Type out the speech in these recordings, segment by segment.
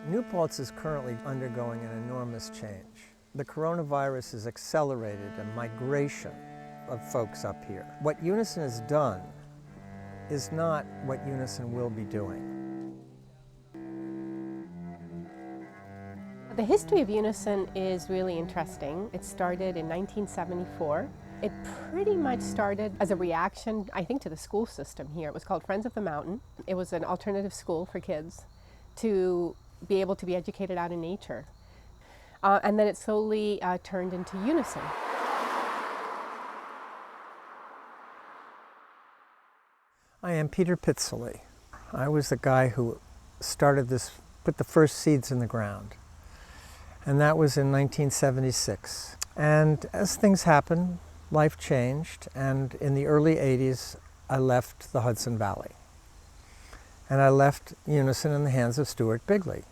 New Paltz is currently undergoing an enormous change. The coronavirus has accelerated a migration of folks up here. What Unison has done is not what Unison will be doing. The history of Unison is really interesting. It started in 1974. It pretty much started as a reaction, I think, to the school system here. It was called Friends of the Mountain. It was an alternative school for kids to be able to be educated out in nature. And then it slowly turned into Unison. I am Peter Pitzley. I was the guy who started this, put the first seeds in the ground. And that was in 1976. And as things happen, life changed, and in the early 80s, I left the Hudson Valley. And I left Unison in the hands of Stuart Bigley.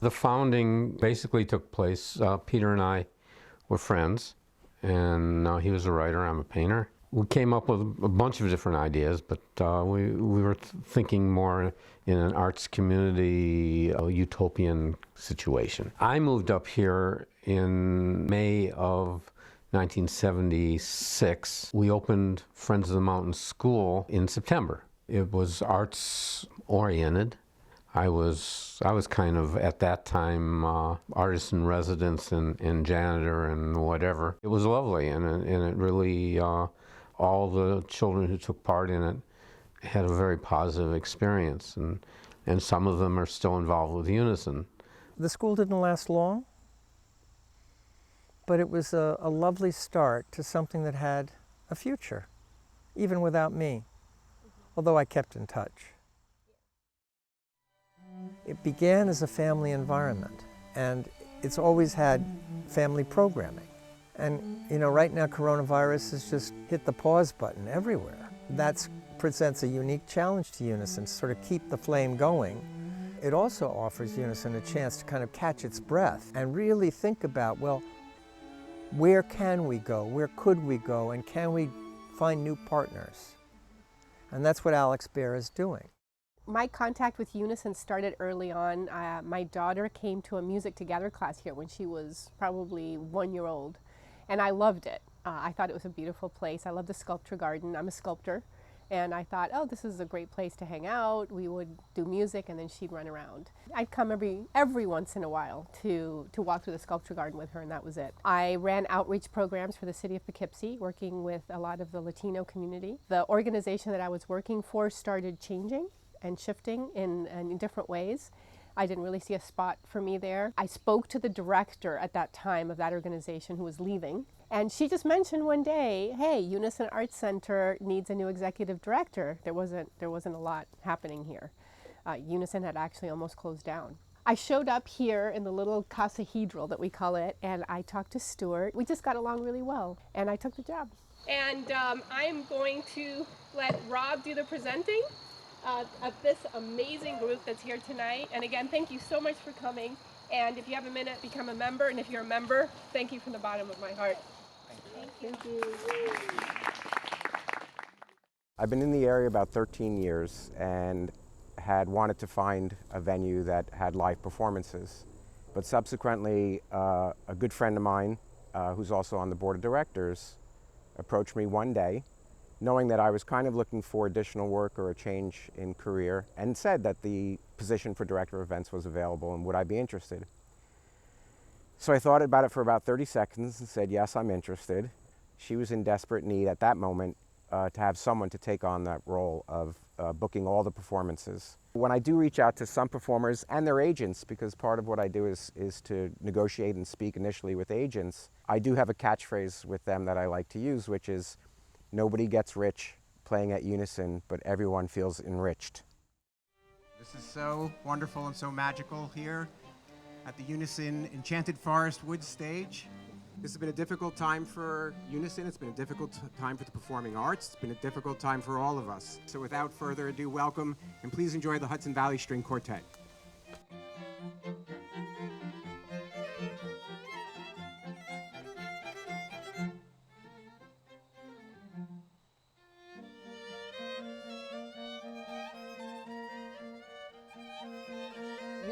The founding basically took place, Peter and I were friends, and he was a writer, I'm a painter. We came up with a bunch of different ideas, but we were thinking more in an arts community, a utopian situation. I moved up here in May of 1976. We opened Friends of the Mountain School in September. It was arts oriented. I was kind of, at that time, artist in residence and janitor and whatever. It was lovely, and it really, all the children who took part in it had a very positive experience, and some of them are still involved with Unison. The school didn't last long, but it was a lovely start to something that had a future, even without me, although I kept in touch. It began as a family environment, and it's always had family programming. And you know, right now coronavirus has just hit the pause button everywhere. That presents a unique challenge to Unison, to sort of keep the flame going. It also offers Unison a chance to kind of catch its breath and really think about, well, where can we go? Where could we go? And can we find new partners? And that's what Alex Baer is doing. My contact with Unison started early on. My daughter came to a Music Together class here when she was probably 1 year old, and I loved it. I thought it was a beautiful place. I love the sculpture garden. I'm a sculptor, and I thought, oh, this is a great place to hang out. We would do music, and then she'd run around. I'd come every once in a while to walk through the sculpture garden with her, and that was it. I ran outreach programs for the city of Poughkeepsie, working with a lot of the Latino community. The organization that I was working for started changing and shifting in different ways. I didn't really see a spot for me there. I spoke to the director at that time of that organization who was leaving, and she just mentioned one day, hey, Unison Arts Center needs a new executive director. There wasn't a lot happening here. Unison had actually almost closed down. I showed up here in the little casahedral that we call it, and I talked to Stuart. We just got along really well, and I took the job. And I'm going to let Rob do the presenting of this amazing group that's here tonight. And again, thank you so much for coming. And if you have a minute, become a member. And if you're a member, thank you from the bottom of my heart. Thank you. I've been in the area about 13 years and had wanted to find a venue that had live performances. But subsequently, a good friend of mine, who's also on the board of directors, approached me one day, knowing that I was kind of looking for additional work or a change in career, and said that the position for director of events was available and would I be interested. So I thought about it for about 30 seconds and said, yes, I'm interested. She was in desperate need at that moment to have someone to take on that role of booking all the performances. When I do reach out to some performers and their agents, because part of what I do is to negotiate and speak initially with agents, I do have a catchphrase with them that I like to use, which is, nobody gets rich playing at Unison, but everyone feels enriched. This is so wonderful and so magical here at the Unison Enchanted Forest Woods stage. This has been a difficult time for Unison. It's been a difficult time for the performing arts. It's been a difficult time for all of us. So without further ado, welcome, and please enjoy the Hudson Valley String Quartet.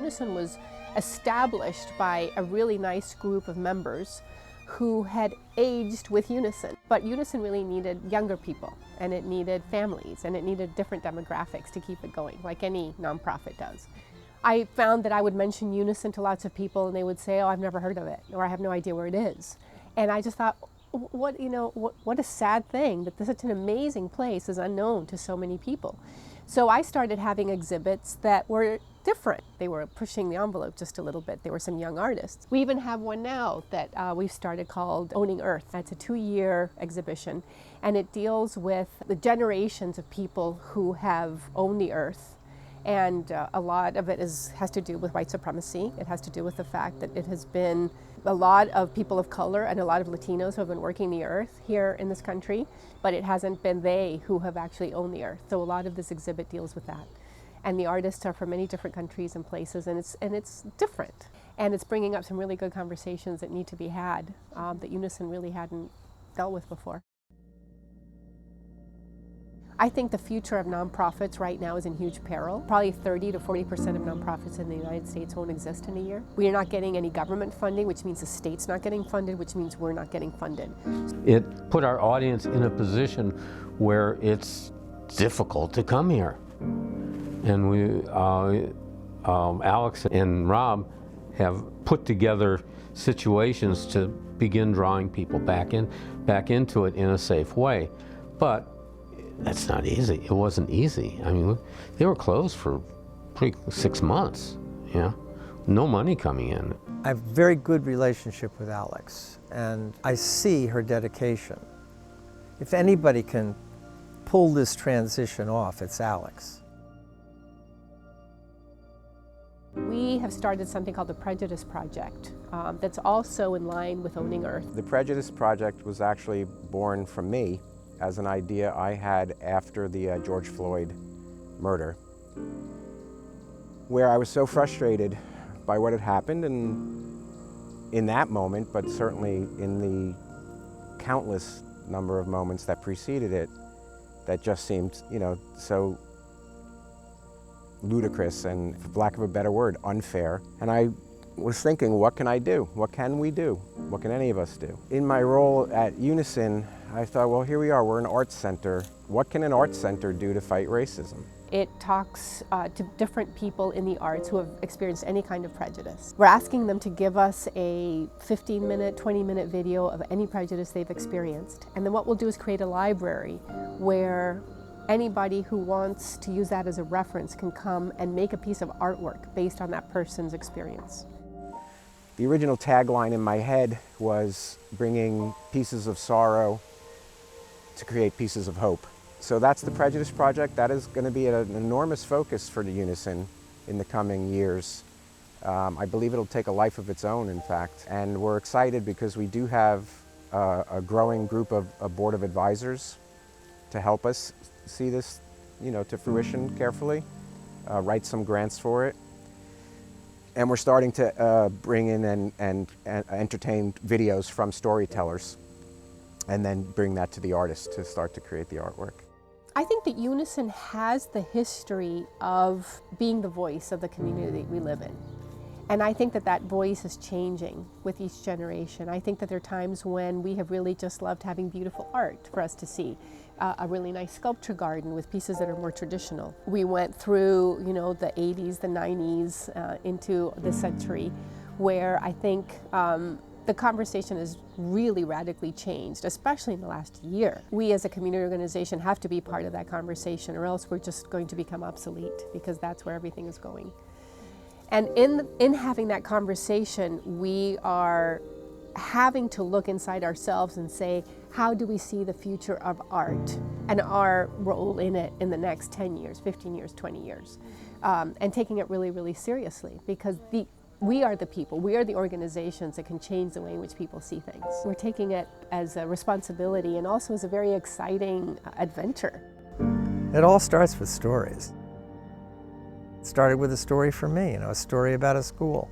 Unison was established by a really nice group of members who had aged with Unison. But Unison really needed younger people, and it needed families, and it needed different demographics to keep it going, like any nonprofit does. I found that I would mention Unison to lots of people, and they would say, "Oh, I've never heard of it," or "I have no idea where it is." And I just thought, what a sad thing that such an amazing place is unknown to so many people. So I started having exhibits that were different. They were pushing the envelope just a little bit. There were some young artists. We even have one now that we've started called Owning Earth. That's a 2-year exhibition, and it deals with the generations of people who have owned the earth. And a lot of it has to do with white supremacy. It has to do with the fact that it has been a lot of people of color and a lot of Latinos who have been working the earth here in this country, but it hasn't been they who have actually owned the earth. So a lot of this exhibit deals with that. And the artists are from many different countries and places, and it's different. And it's bringing up some really good conversations that need to be had that Unison really hadn't dealt with before. I think the future of nonprofits right now is in huge peril. Probably 30 to 40% of nonprofits in the United States won't exist in a year. We are not getting any government funding, which means the state's not getting funded, which means we're not getting funded. It put our audience in a position where it's difficult to come here. And Alex and Rob have put together situations to begin drawing people back into it in a safe way. But that's not easy. It wasn't easy. I mean, they were closed for 6 months, no money coming in. I have a very good relationship with Alex, and I see her dedication. If anybody can pull this transition off, it's Alex. We have started something called the Prejudice Project that's also in line with Owning Earth. The Prejudice Project was actually born from me as an idea I had after the George Floyd murder, where I was so frustrated by what had happened, and in that moment, but certainly in the countless number of moments that preceded it, that just seemed, so ludicrous and, for lack of a better word, unfair. And I was thinking, what can I do? What can we do? What can any of us do? In my role at Unison, I thought, well, here we are, we're an arts center. What can an arts center do to fight racism? It talks to different people in the arts who have experienced any kind of prejudice. We're asking them to give us a 15-minute, 20-minute video of any prejudice they've experienced. And then what we'll do is create a library where anybody who wants to use that as a reference can come and make a piece of artwork based on that person's experience. The original tagline in my head was bringing pieces of sorrow to create pieces of hope. So that's the Prejudice Project. That is going to be an enormous focus for the Unison in the coming years. I believe it'll take a life of its own, in fact. And we're excited because we do have a growing group of a board of advisors to help us see this, to fruition carefully, write some grants for it. And we're starting to bring in and entertain videos from storytellers, and then bring that to the artists to start to create the artwork. I think that Unison has the history of being the voice of the community that we live in. And I think that that voice is changing with each generation. I think that there are times when we have really just loved having beautiful art for us to see. A really nice sculpture garden with pieces that are more traditional. We went through, the 80s, the 90s, into this century, where I think the conversation has really radically changed, especially in the last year. We as a community organization have to be part of that conversation, or else we're just going to become obsolete, because that's where everything is going. And in having that conversation, we are having to look inside ourselves and say, how do we see the future of art and our role in it in the next 10 years, 15 years, 20 years? And taking it really, really seriously, because we are the people, we are the organizations that can change the way in which people see things. We're taking it as a responsibility and also as a very exciting adventure. It all starts with stories. It started with a story for me, a story about a school.